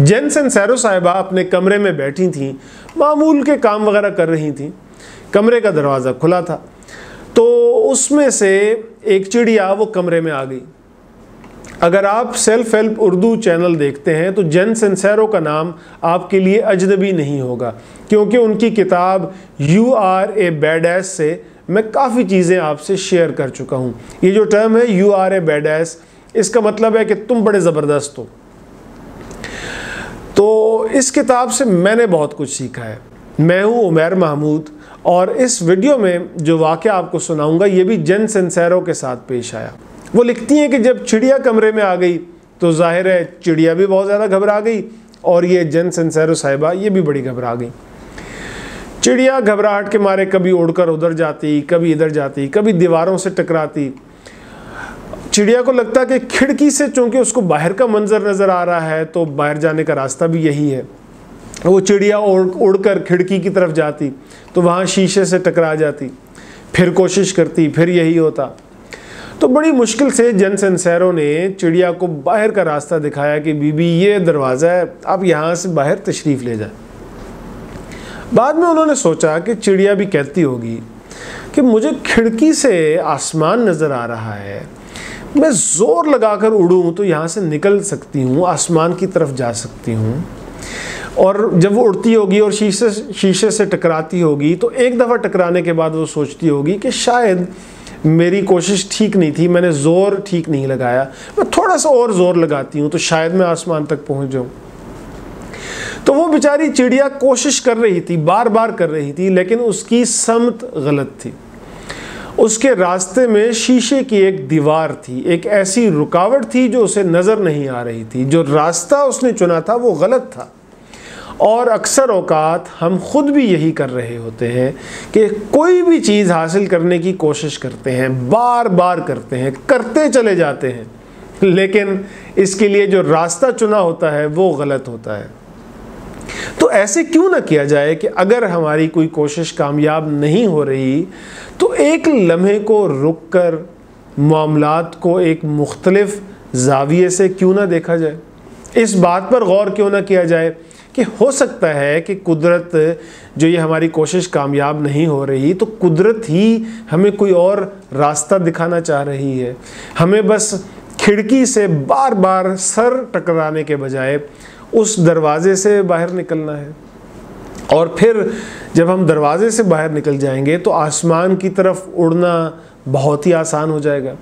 जेन सिंसेरो साहिबा अपने कमरे में बैठी थीं, मामूल के काम वगैरह कर रही थीं। कमरे का दरवाज़ा खुला था तो उसमें से एक चिड़िया वो कमरे में आ गई। अगर आप सेल्फ हेल्प उर्दू चैनल देखते हैं तो जेन सिंसेरो का नाम आपके लिए अजनबी नहीं होगा, क्योंकि उनकी किताब you are a badass से मैं काफ़ी चीज़ें आपसे शेयर कर चुका हूँ। ये जो टर्म है you are a badass, इसका मतलब है कि तुम बड़े ज़बरदस्त हो। तो इस किताब से मैंने बहुत कुछ सीखा है। मैं हूँ उमैर महमूद और इस वीडियो में जो वाक़या आपको सुनाऊंगा ये भी जेन सिंसेरो के साथ पेश आया। वो लिखती हैं कि जब चिड़िया कमरे में आ गई तो जाहिर है चिड़िया भी बहुत ज़्यादा घबरा गई और ये जेन सिंसेरो साहिबा ये भी बड़ी घबरा गई। चिड़िया घबराहट के मारे कभी उड़कर उधर जाती, कभी इधर जाती, कभी दीवारों से टकराती। चिड़िया को लगता कि खिड़की से चूंकि उसको बाहर का मंजर नज़र आ रहा है तो बाहर जाने का रास्ता भी यही है। वो चिड़िया उड़कर खिड़की की तरफ जाती तो वहाँ शीशे से टकरा जाती, फिर कोशिश करती, फिर यही होता। तो बड़ी मुश्किल से जेन सिंसेरो ने चिड़िया को बाहर का रास्ता दिखाया कि बीबी ये दरवाज़ा है, आप यहाँ से बाहर तशरीफ़ ले जाएं। बाद में उन्होंने सोचा कि चिड़िया भी कहती होगी कि मुझे खिड़की से आसमान नज़र आ रहा है, मैं ज़ोर लगाकर उड़ूँ तो यहाँ से निकल सकती हूँ, आसमान की तरफ जा सकती हूँ। और जब वो उड़ती होगी और शीशे से टकराती होगी तो एक दफ़ा टकराने के बाद वो सोचती होगी कि शायद मेरी कोशिश ठीक नहीं थी, मैंने ज़ोर ठीक नहीं लगाया, मैं थोड़ा सा और ज़ोर लगाती हूँ तो शायद मैं आसमान तक पहुँच जाऊँ। तो वो बेचारी चिड़िया कोशिश कर रही थी, बार बार कर रही थी, लेकिन उसकी समत गलत थी। उसके रास्ते में शीशे की एक दीवार थी, एक ऐसी रुकावट थी जो उसे नज़र नहीं आ रही थी। जो रास्ता उसने चुना था वो गलत था। और अक्सर औकात हम खुद भी यही कर रहे होते हैं कि कोई भी चीज़ हासिल करने की कोशिश करते हैं, बार बार करते हैं, करते चले जाते हैं, लेकिन इसके लिए जो रास्ता चुना होता है वो गलत होता है। तो ऐसे क्यों ना किया जाए कि अगर हमारी कोई कोशिश कामयाब नहीं हो रही तो एक लम्हे को रुक कर मामलात को एक मुख्तलिफ ज़ाविये से क्यों ना देखा जाए। इस बात पर गौर क्यों ना किया जाए कि हो सकता है कि कुदरत जो ये हमारी कोशिश कामयाब नहीं हो रही तो कुदरत ही हमें कोई और रास्ता दिखाना चाह रही है। हमें बस खिड़की से बार बार सर टकराने के बजाय उस दरवाज़े से बाहर निकलना है। और फिर जब हम दरवाज़े से बाहर निकल जाएंगे तो आसमान की तरफ उड़ना बहुत ही आसान हो जाएगा।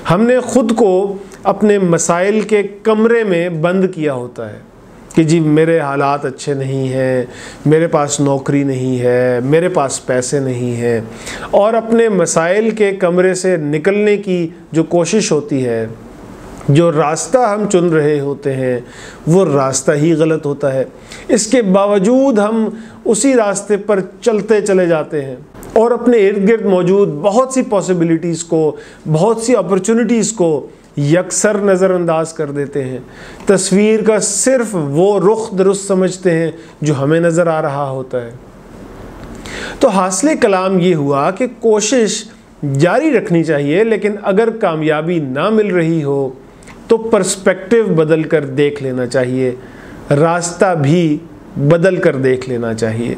हमने ख़ुद को अपने मसाइल के कमरे में बंद किया होता है कि जी मेरे हालात अच्छे नहीं हैं, मेरे पास नौकरी नहीं है, मेरे पास पैसे नहीं हैं, और अपने मसाइल के कमरे से निकलने की जो कोशिश होती है, जो रास्ता हम चुन रहे होते हैं वो रास्ता ही गलत होता है। इसके बावजूद हम उसी रास्ते पर चलते चले जाते हैं और अपने इर्द गिर्द मौजूद बहुत सी पॉसिबिलिटीज़ को, बहुत सी अपॉर्चुनिटीज़ को यकसर नज़रअंदाज कर देते हैं। तस्वीर का सिर्फ वो रुख दुरुस्त समझते हैं जो हमें नज़र आ रहा होता है। तो हासिल कलाम ये हुआ कि कोशिश जारी रखनी चाहिए, लेकिन अगर कामयाबी ना मिल रही हो तो पर्सपेक्टिव बदल कर देख लेना चाहिए, रास्ता भी बदल कर देख लेना चाहिए।